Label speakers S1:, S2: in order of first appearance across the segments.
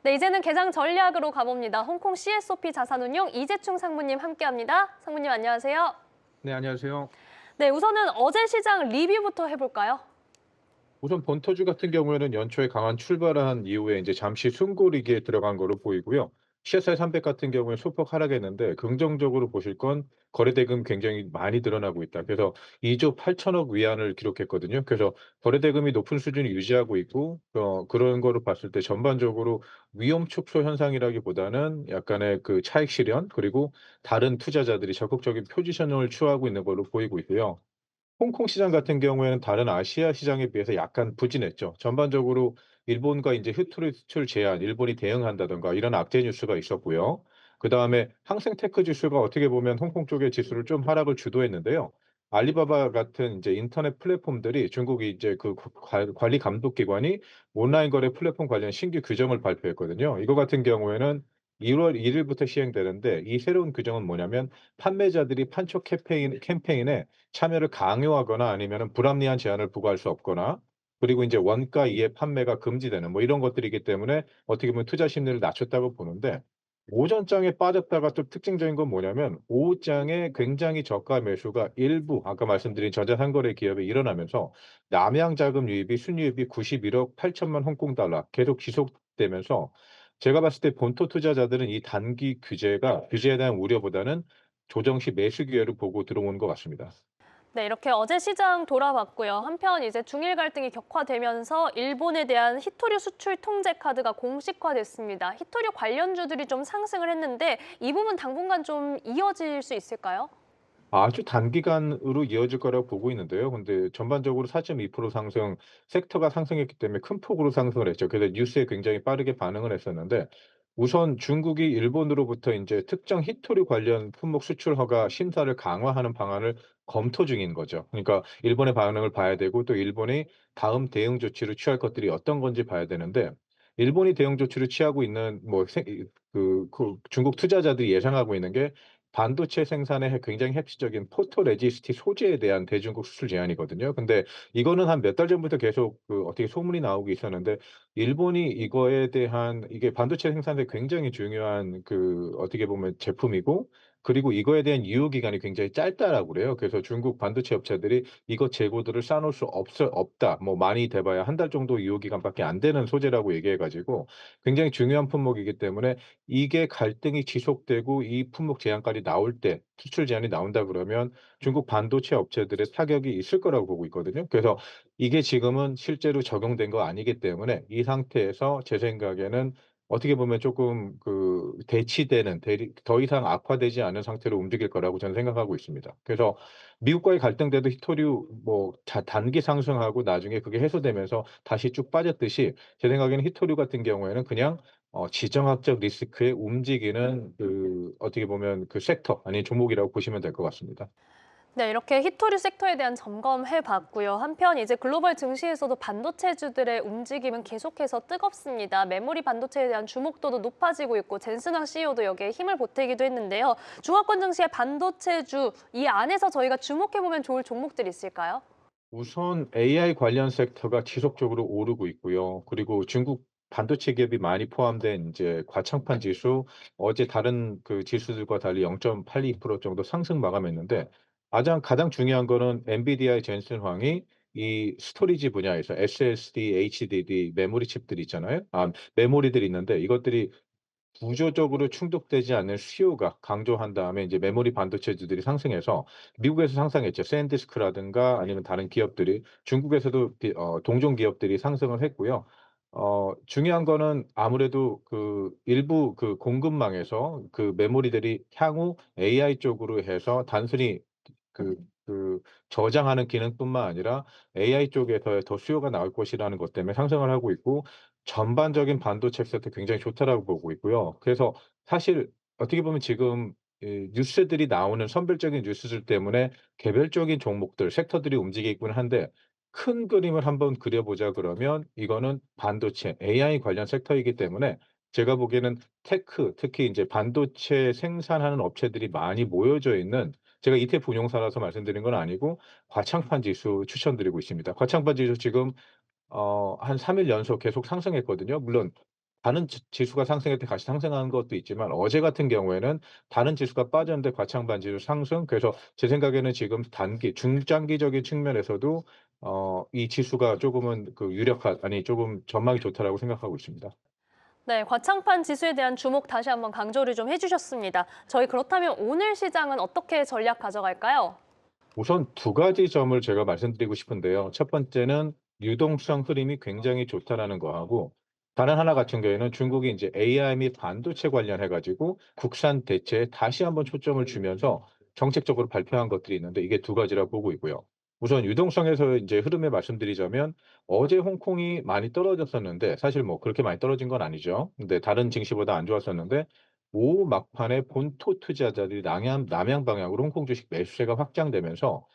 S1: 네, 이제는 개장 전략으로 가봅니다. 홍콩 CSOP 자산운용 이재충 상무님 함께합니다. 상무님 안녕하세요.
S2: 네, 안녕하세요.
S1: 네, 우선은 어제 시장 리뷰부터 해볼까요?
S2: 우선 본토주 같은 경우에는 연초에 강한 출발을 한 이후에 이제 잠시 숨고르기에 들어간 거로 보이고요. CSI 300 같은 경우에 소폭 하락했는데 긍정적으로 보실 건 거래대금 굉장히 많이 늘어나고 있다. 그래서 2조 8천억 위안을 기록했거든요. 그래서 거래대금이 높은 수준을 유지하고 있고 그런 거를 봤을 때 전반적으로 위험 축소 현상이라기보다는 약간의 그 차익 실현 그리고 다른 투자자들이 적극적인 포지셔닝을 취하고 있는 걸로 보이고 있고요. 홍콩 시장 같은 경우에는 다른 아시아 시장에 비해서 약간 부진했죠. 전반적으로 일본과 이제 히토리 수출 제한, 일본이 대응한다든가 이런 악재 뉴스가 있었고요. 그다음에 항생 테크 지수가 어떻게 보면 홍콩 쪽의 지수를 좀 하락을 주도했는데요. 알리바바 같은 이제 인터넷 플랫폼들이 중국이 이제 그 관리 감독 기관이 온라인 거래 플랫폼 관련 신규 규정을 발표했거든요. 이거 같은 경우에는 1월 1 일부터 시행되는데 이 새로운 규정은 뭐냐면 판매자들이 판촉 캠페인에 참여를 강요하거나 아니면은 불합리한 제한을 부과할 수 없거나 그리고 인제 원가 이해 판매가 금지되는 뭐 이런 것들이기 때문에 어떻게 보면 투자 심리를 낮췄다고 보는데 오전장에 빠졌다가 좀 특징적인 건 뭐냐면 오후장에 굉장히 저가 매수가 일부 아까 말씀드린 전자상거래 기업에 일어나면서 남양 자금 유입이 순유입이 91억 8천만 홍콩 달러 계속 지속되면서 제가 봤을 때 본토 투자자들은 이 단기 규제에 대한 우려보다는 조정 시 매수 기회를 보고 들어오는 것 같습니다.
S1: 네, 이렇게 어제 시장 돌아봤고요. 한편 이제 중일 갈등이 격화되면서 일본에 대한 히토류 수출 통제 카드가 공식화됐습니다. 히토류 관련주들이 좀 상승을 했는데 이 부분 당분간 좀 이어질 수 있을까요?
S2: 아주 단기간으로 이어질 거라고 보고 있는데요. 근데 전반적으로 4.2% 상승, 섹터가 상승했기 때문에 큰 폭으로 상승을 했죠. 그래서 뉴스에 굉장히 빠르게 반응을 했었는데 우선 중국이 일본으로부터 인제 특정 히토류 관련 품목 수출 허가 심사를 강화하는 방안을 검토 중인 거죠. 그러니까 일본의 반응을 봐야 되고 또 일본이 다음 대응 조치를 취할 것들이 어떤 건지 봐야 되는데 일본이 대응 조치를 취하고 있는 뭐 중국 투자자들이 예상하고 있는 게 반도체 생산에 굉장히 핵심적인 포토레지스트 소재에 대한 대중국 수출 제한이거든요. 근데 이거는 한 몇 달 전부터 계속 어떻게 소문이 나오고 있었는데 일본이 이거에 대한 이게 반도체 생산에 굉장히 중요한 어떻게 보면 제품이고 그리고 이거에 대한 유효 기간이 굉장히 짧다라고 그래요. 그래서 중국 반도체 업체들이 "이거 재고들을 쌓아 놓을 수 없다. 뭐 많이 돼 봐야 한 달 정도 유효 기간밖에 안 되는 소재라고." 얘기해 가지고 굉장히 중요한 품목이기 때문에 이게 갈등이 지속되고 이 품목 제한까지 나올 때 수출 제한이 나온다 그러면 중국 반도체 업체들의 타격이 있을 거라고 보고 있거든요. 그래서 이게 지금은 실제로 적용된 거 아니기 때문에 이 상태에서 제 생각에는 어떻게 보면 쪼끔 대치되는 더 이상 악화되지 않은 상태로 움직일 거라고 저는 생각하고 있습니다. 그래서 미국과의 갈등 때도 히토류 뭐 단기 상승하고 나중에 그게 해소되면서 다시 쭉 빠졌듯이 제 생각에는 히토류 같은 경우에는 그냥 지정학적 리스크에 움직이는 어떻게 보면 그 섹터 아닌 종목이라고 보시면 될 것 같습니다.
S1: 네, 이렇게 히토류 섹터에 대한 점검해 봤고요. 한편 이제 글로벌 증시에서도 반도체주들의 움직임은 계속해서 뜨겁습니다. 메모리 반도체에 대한 주목도도 높아지고 있고 젠슨황 CEO도 여기에 힘을 보태기도 했는데요. 중화권 증시의 반도체주 이 안에서 저희가 주목해 보면 좋을 종목들이 있을까요?
S2: 우선 AI 관련 섹터가 지속적으로 오르고 있고요. 그리고 중국 반도체 기업이 많이 포함된 인제 과창판 지수 어제 다른 지수들과 달리 0.82% 정도 상승 마감했는데 가장 중요한 거는 엔비디아의 젠슨 황이 이 스토리지 분야에서 SSD, HDD 메모리 칩들 있잖아요. 메모리들이 있는데 이것들이 구조적으로 충족되지 않는 수요가 강조한 다음에 이제 메모리 반도체주들이 상승해서 미국에서 상승했죠. 샌디스크라든가 아니면 다른 기업들이 중국에서도 동종 기업들이 상승을 했고요. 중요한 거는 아무래도 일부 공급망에서 메모리들이 향후 AI 쪽으로 해서 단순히 그 저장하는 기능뿐만 아니라 AI 쪽에서 더 수요가 나올 것이라는 것 때문에 상승을 하고 있고 전반적인 반도체 섹터 굉장히 좋다라고 보고 있고요. 그래서 사실 어떻게 보면 지금 이 뉴스들이 나오는 선별적인 뉴스들 때문에 개별적인 종목들, 섹터들이 움직이긴 한데 큰 그림을 한번 그려 보자 그러면 이거는 반도체, AI 관련 섹터이기 때문에 제가 보기에는 특히 인제 반도체 생산하는 업체들이 많이 모여져 있는 제가 ETF 운용사라서 말씀드린 건 아니고 과창판 지수 추천드리고 있습니다. 과창판 지수 지금 한 3일 연속 계속 상승했거든요. 물론 다른 지수가 상승할 때 같이 상승하는 것도 있지만 어제 같은 경우에는 다른 지수가 빠졌는데 과창반 지수 상승. 그래서 제 생각에는 지금 단기 중장기적인 측면에서도 이 지수가 조금은 그 유력한 아니 조금 전망이 좋다라고 생각하고 있습니다.
S1: 네, 과창판 지수에 대한 주목 다시 한번 강조를 좀 해주셨습니다. 저희 그렇다면 오늘 시장은 어떻게 전략 가져갈까요?
S2: 우선 두 가지 점을 제가 말씀드리고 싶은데요. 첫 번째는 유동성 흐름이 굉장히 좋다라는 거하고 다른 하나 같은 경우에는 중국이 이제 AI 및 반도체 관련해 가지고 국산 대체에 다시 한번 초점을 주면서 정책적으로 발표한 것들이 있는데 이게 두 가지라 보고 있고요. 우선 유동성에서 이제 흐름을 말씀드리자면 어제 홍콩이 많이 떨어졌었는데 사실 뭐 그렇게 많이 떨어진 건 아니죠. 근데 다른 증시보다 안 좋았었는데 오후 막판에 본토 투자자들이 남양 방향으로 홍콩 주식 매수세가 확장되면서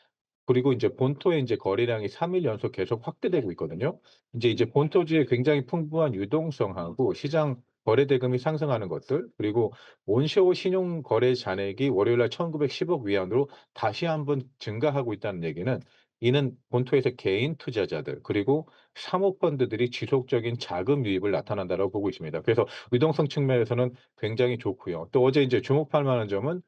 S2: 그리고 인제 본토의 인제 거래량이 3일 연속 계속 확대되고 있거든요. 이제 본토주의 굉장히 풍부한 유동성하고 시장 거래 대금이 상승하는 것들 그리고 온쇼 신용 거래 잔액이 월요일 날 1,910억 위안으로 다시 한번 증가하고 있다는 얘기는 이는 본토에서 개인 투자자들 그리고 사모펀드들이 지속적인 자금 유입을 나타난다라고 보고 있습니다. 그래서 유동성 측면에서는 굉장히 좋고요. 또 어제 인제 주목할 만한 점은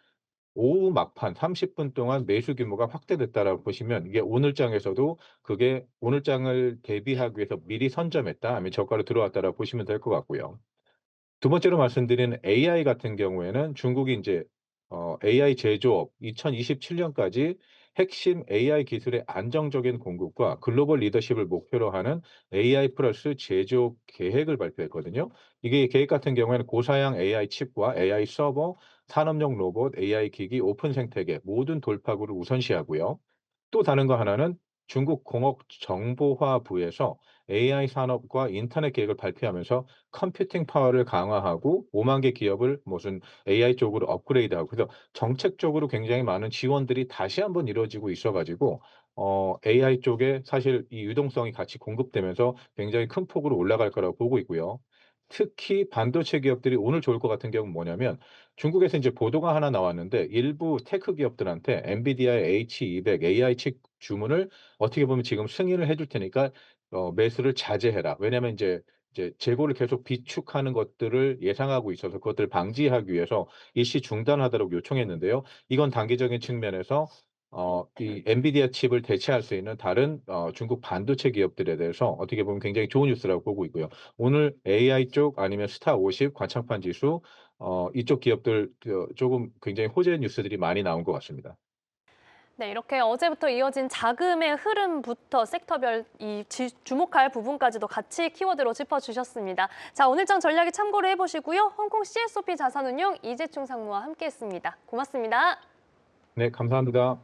S2: 오후 막판 30분 동안 매수 규모가 확대됐다라고 보시면 이게 오늘 장에서도 그게 오늘 장을 대비하기 위해서 미리 선점했다 아니면 저가로 들어왔다라고 보시면 될 것 같고요. 두 번째로 말씀드리는 AI 같은 경우에는 중국이 인제 AI 제조업 2027 년까지 핵심 AI 기술의 안정적인 공급과 글로벌 리더십을 목표로 하는 AI 플러스 제조업 계획을 발표했거든요. 이게 계획 같은 경우에는 고사양 AI 칩과 AI 서버, 산업용 로봇, AI 기기, 오픈 생태계 모든 돌파구를 우선시하고요. 또 다른 거 하나는 중국 공업정보화부에서 AI 산업과 인터넷 계획을 발표하면서 컴퓨팅 파워를 강화하고 5만 개 기업을 무슨 AI 쪽으로 업그레이드하고 그래서 정책적으로 굉장히 많은 지원들이 다시 한번 이루어지고 있어 가지고 AI 쪽에 사실 이 유동성이 같이 공급되면서 굉장히 큰 폭으로 올라갈 거라고 보고 있고요. 특히 반도체 기업들이 오늘 좋을 것 같은 경우는 뭐냐면 중국에서 이제 보도가 하나 나왔는데 일부 테크 기업들한테 엔비디아의 H200 AI 칩 주문을 어떻게 보면 지금 승인을 해줄 테니까 매수를 자제해라. 왜냐하면 이제 재고를 계속 비축하는 것들을 예상하고 있어서 그것들을 방지하기 위해서 일시 중단하도록 요청했는데요. 이건 단기적인 측면에서 이 엔비디아 칩을 대체할 수 있는 다른 중국 반도체 기업들에 대해서 어떻게 보면 굉장히 좋은 뉴스라고 보고 있고요. 오늘 AI 쪽 아니면 스타 50 관창판 지수 이쪽 기업들 조금 굉장히 호재 뉴스들이 많이 나온 것 같습니다.
S1: 네, 이렇게 어제부터 이어진 자금의 흐름부터 섹터별 주목할 부분까지도 같이 키워드로 짚어주셨습니다. 자, 오늘장 전략에 참고를 해보시고요. 홍콩 CSOP 자산운용 이재충 상무와 함께했습니다. 고맙습니다.
S2: 네 감사합니다.